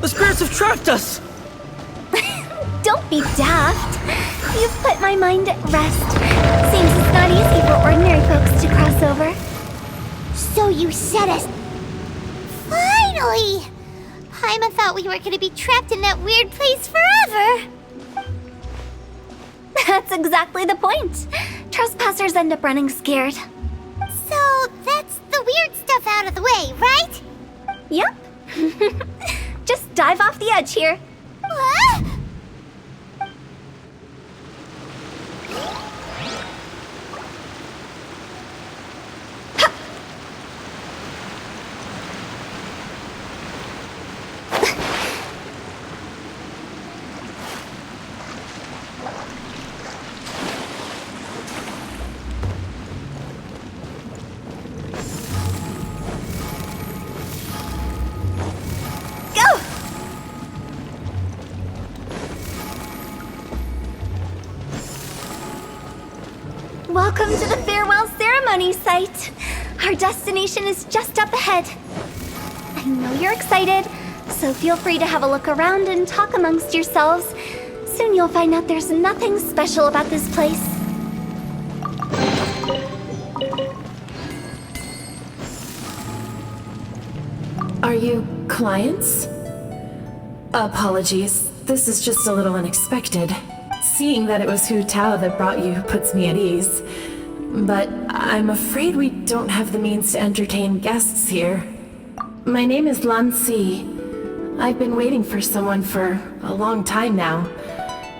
The spirits have trapped us! Don't be daft. You've put my mind at rest. Seems it's not easy for ordinary folks to cross over. So you set us... Finally! Paimon thought we were gonna be trapped in that weird place forever. That's exactly the point. Trespassers end up running scared. So that's the weird stuff out of the way, right? Yep. Just dive off the edge here. What? Welcome to the farewell ceremony site. Our destination is just up ahead. I know you're excited, so feel free to have a look around and talk amongst yourselves. Soon you'll find out there's nothing special about this place. Are you clients? Apologies, this is just a little unexpected. Seeing that it was Hu Tao that brought you puts me at ease. But I'm afraid we don't have the means to entertain guests here. My name is Lan Si. I've been waiting for someone for a long time now.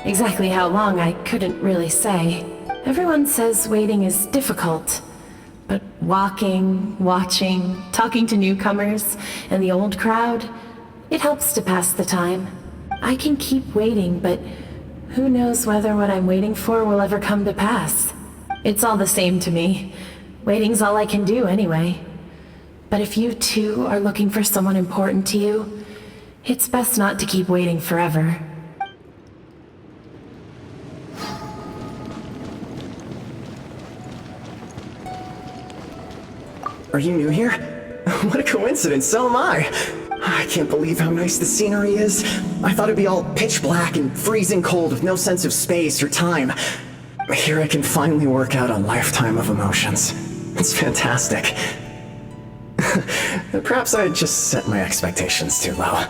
Exactly how long, I couldn't really say. Everyone says waiting is difficult. But walking, watching, talking to newcomers, and the old crowd, it helps to pass the time. I can keep waiting, but who knows whether what I'm waiting for will ever come to pass. It's all the same to me. Waiting's all I can do anyway. But if you too are looking for someone important to you, it's best not to keep waiting forever. Are you new here? What a coincidence, so am I! I can't believe how nice the scenery is. I thought it'd be all pitch black and freezing cold with no sense of space or time. Here I can finally work out a lifetime of emotions. It's fantastic. Perhaps I just set my expectations too low.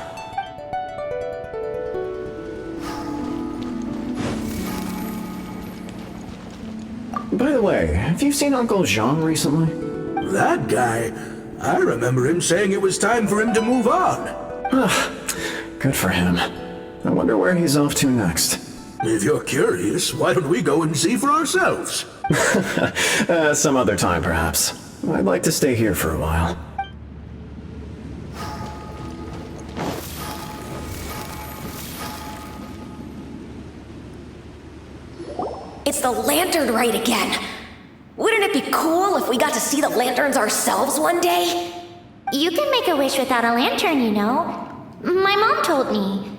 By the way, have you seen Uncle Jean recently? That guy? I remember him saying it was time for him to move on. Good for him. I wonder where he's off to next. If you're curious, why don't we go and see for ourselves? Some other time, perhaps. I'd like to stay here for a while. It's the lantern rite again. Wouldn't it be cool if we got to see the lanterns ourselves one day? You can make a wish without a lantern, you know. My mom told me.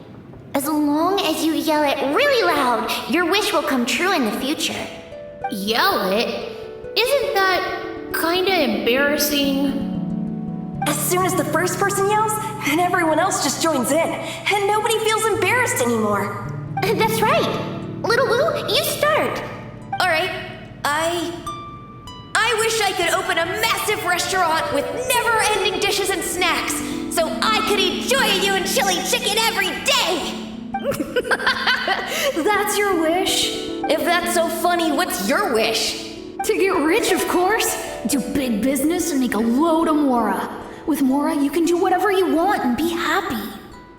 As long as you yell it really loud, your wish will come true in the future. Yell it? Isn't that kinda embarrassing? As soon as the first person yells, and everyone else just joins in, and nobody feels embarrassed anymore. That's right. Little Wu, you start. All right, I wish I could open a massive restaurant with never-ending dishes and snacks, so I could eat Joya and chili chicken every day! That's your wish? If that's so funny, what's your wish? To get rich, of course. Do big business and make a load of Mora. With Mora, you can do whatever you want and be happy.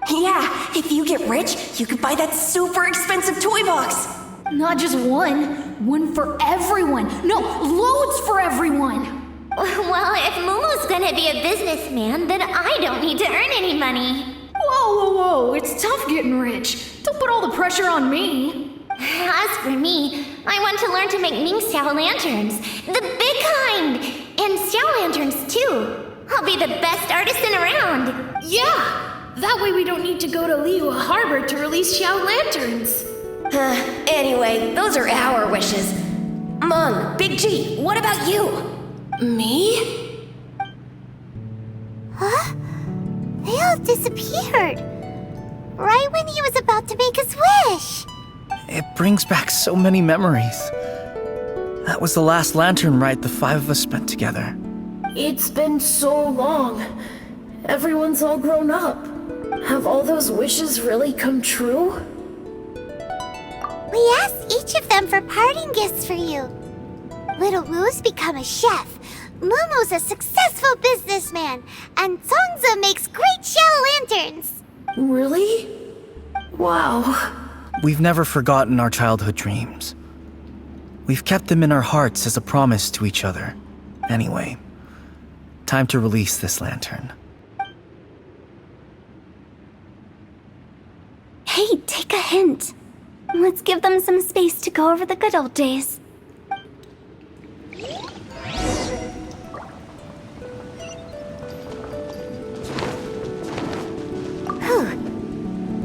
Yeah, if you get rich, you could buy that super expensive toy box. Not just one. One for everyone. No, loads for everyone. Well, if Momo's gonna be a businessman, then I don't need to earn any money. Whoa. It's tough getting rich. Don't put all the pressure on me. As for me, I want to learn to make Ming Xiao lanterns. The big kind! And Xiao lanterns, too. I'll be the best artisan around. Yeah! That way we don't need to go to Liyue Harbor to release Xiao lanterns. Anyway, those are our wishes. Mung, Big G, what about you? Me? Huh? They all disappeared. when he was about to make his wish. It brings back so many memories. That was the last lantern ride the five of us spent together. It's been so long. Everyone's all grown up. Have all those wishes really come true? We asked each of them for parting gifts for you. Little Wu's become a chef, Momo's a successful businessman, and Songza makes great shell lanterns. Really? Wow. We've never forgotten our childhood dreams. We've kept them in our hearts as a promise to each other. Anyway, time to release this lantern. Hey, take a hint. Let's give them some space to go over the good old days.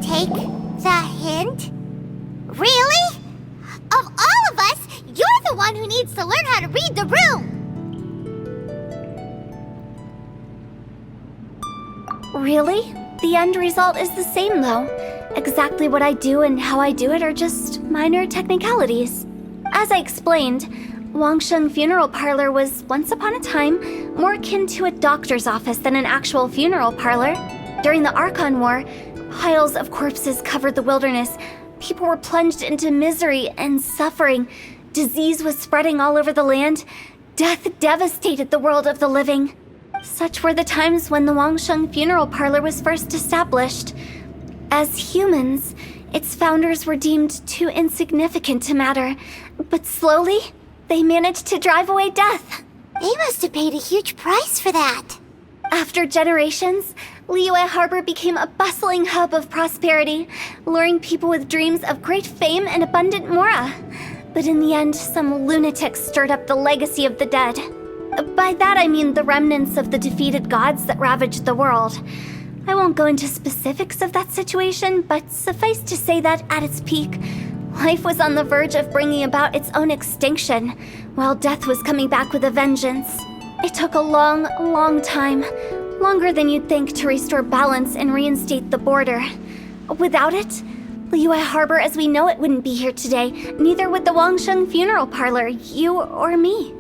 Take the hint? Really? Of all of us, you're the one who needs to learn how to read the room! Really? The end result is the same, though. Exactly what I do and how I do it are just minor technicalities. As I explained, Wangsheng Funeral Parlor was, once upon a time, more akin to a doctor's office than an actual funeral parlor. During the Archon War, piles of corpses covered the wilderness. People were plunged into misery and suffering. Disease was spreading all over the land. Death devastated the world of the living. Such were the times when the Wangsheng Funeral Parlor was first established. As humans, its founders were deemed too insignificant to matter, but slowly, they managed to drive away death. They must have paid a huge price for that. After generations, Liyue Harbor became a bustling hub of prosperity, luring people with dreams of great fame and abundant mora. But in the end, some lunatics stirred up the legacy of the dead. By that I mean the remnants of the defeated gods that ravaged the world. I won't go into specifics of that situation, but suffice to say that at its peak, life was on the verge of bringing about its own extinction, while death was coming back with a vengeance. It took a long, long time, longer than you'd think, to restore balance and reinstate the border. Without it, Liyue Harbor as we know it wouldn't be here today, neither would the Wangsheng Funeral Parlor, you or me.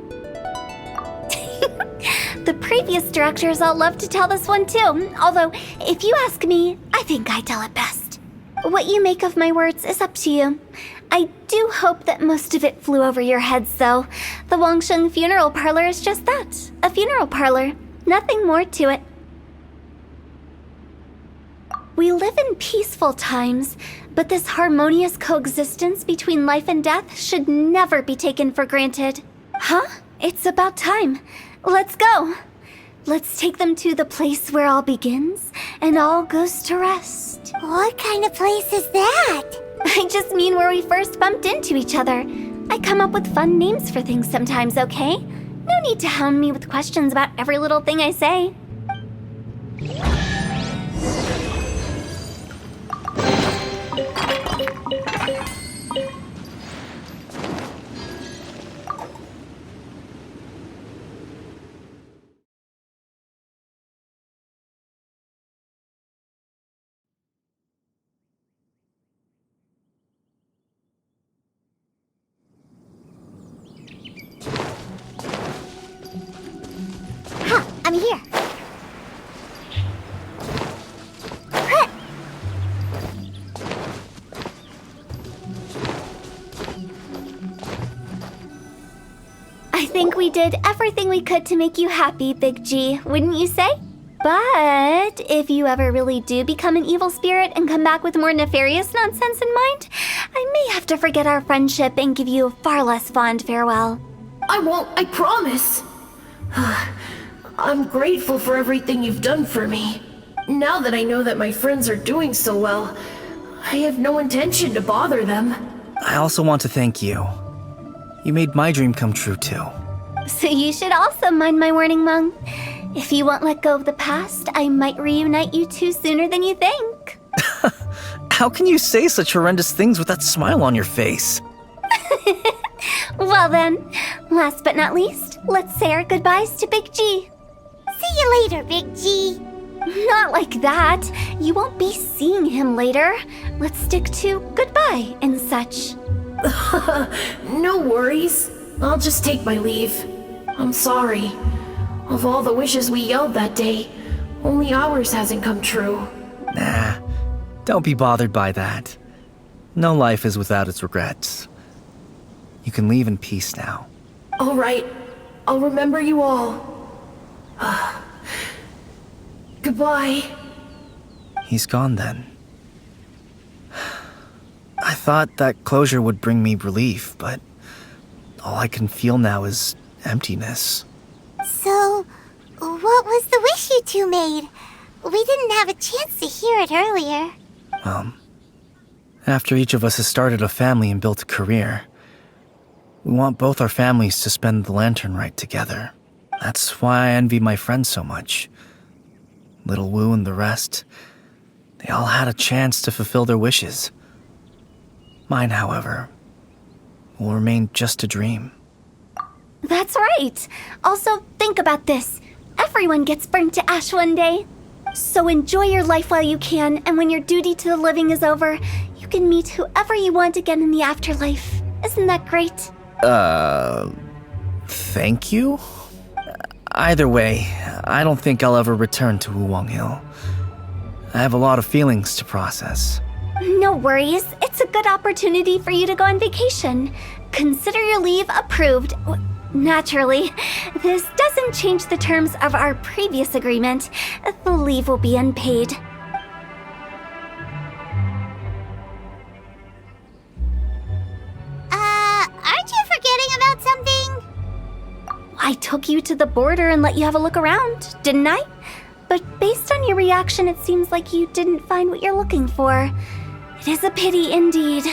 The previous directors all love to tell this one too, although, if you ask me, I think I tell it best. What you make of my words is up to you. I do hope that most of it flew over your heads, though. The Wangsheng Funeral Parlor is just that, a funeral parlor. Nothing more to it. We live in peaceful times, but this harmonious coexistence between life and death should never be taken for granted. Huh? It's about time. Let's go. Let's take them to the place where all begins and all goes to rest. What kind of place is that? I just mean where we first bumped into each other. I come up with fun names for things sometimes, okay? No need to hound me with questions about every little thing I say. I'm here. I think we did everything we could to make you happy, Big G, wouldn't you say? But if you ever really do become an evil spirit and come back with more nefarious nonsense in mind, I may have to forget our friendship and give you a far less fond farewell. I won't, I promise. I'm grateful for everything you've done for me. Now that I know that my friends are doing so well, I have no intention to bother them. I also want to thank you. You made my dream come true too. So you should also mind my warning, Mung. If you won't let go of the past, I might reunite you two sooner than you think. How can you say such horrendous things with that smile on your face? Well then, last but not least, let's say our goodbyes to Big G. See you later, Big G. Not like that. You won't be seeing him later. Let's stick to goodbye and such. No worries. I'll just take my leave. I'm sorry. Of all the wishes we yelled that day, only ours hasn't come true. Nah, don't be bothered by that. No life is without its regrets. You can leave in peace now. All right. I'll remember you all. Goodbye. He's gone then. I thought that closure would bring me relief, but all I can feel now is emptiness. So, what was the wish you two made? We didn't have a chance to hear it earlier. After each of us has started a family and built a career, we want both our families to spend the lantern rite together. That's why I envy my friends so much. Little Wu and the rest, they all had a chance to fulfill their wishes. Mine, however, will remain just a dream. That's right. Also, think about this. Everyone gets burnt to ash one day. So enjoy your life while you can, and when your duty to the living is over, you can meet whoever you want again in the afterlife. Isn't that great? Thank you? Either way, I don't think I'll ever return to Wuwang Hill. I have a lot of feelings to process. No worries. It's a good opportunity for you to go on vacation. Consider your leave approved. Naturally, this doesn't change the terms of our previous agreement. The leave will be unpaid. Aren't you forgetting about something? I took you to the border and let you have a look around, didn't I? But based on your reaction, it seems like you didn't find what you're looking for. It is a pity indeed.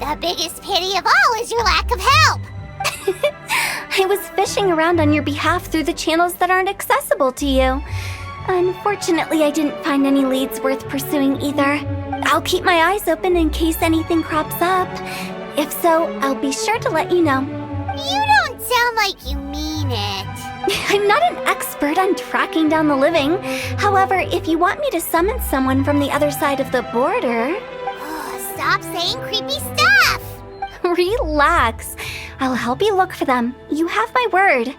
The biggest pity of all is your lack of help. I was fishing around on your behalf through the channels that aren't accessible to you. Unfortunately, I didn't find any leads worth pursuing either. I'll keep my eyes open in case anything crops up. If so, I'll be sure to let you know. You don't sound like you mean it. I'm not an expert on tracking down the living. However, if you want me to summon someone from the other side of the border... Stop saying creepy stuff! Relax. I'll help you look for them. You have my word.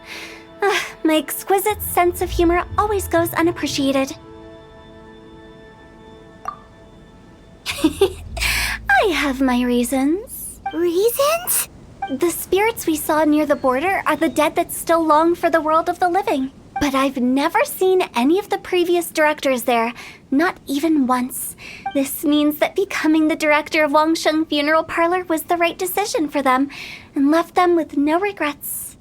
My exquisite sense of humor always goes unappreciated. I have my reasons. Reasons? The spirits we saw near the border are the dead that still long for the world of the living. But I've never seen any of the previous directors there, not even once. This means that becoming the director of Wangsheng Funeral Parlor was the right decision for them, and left them with no regrets.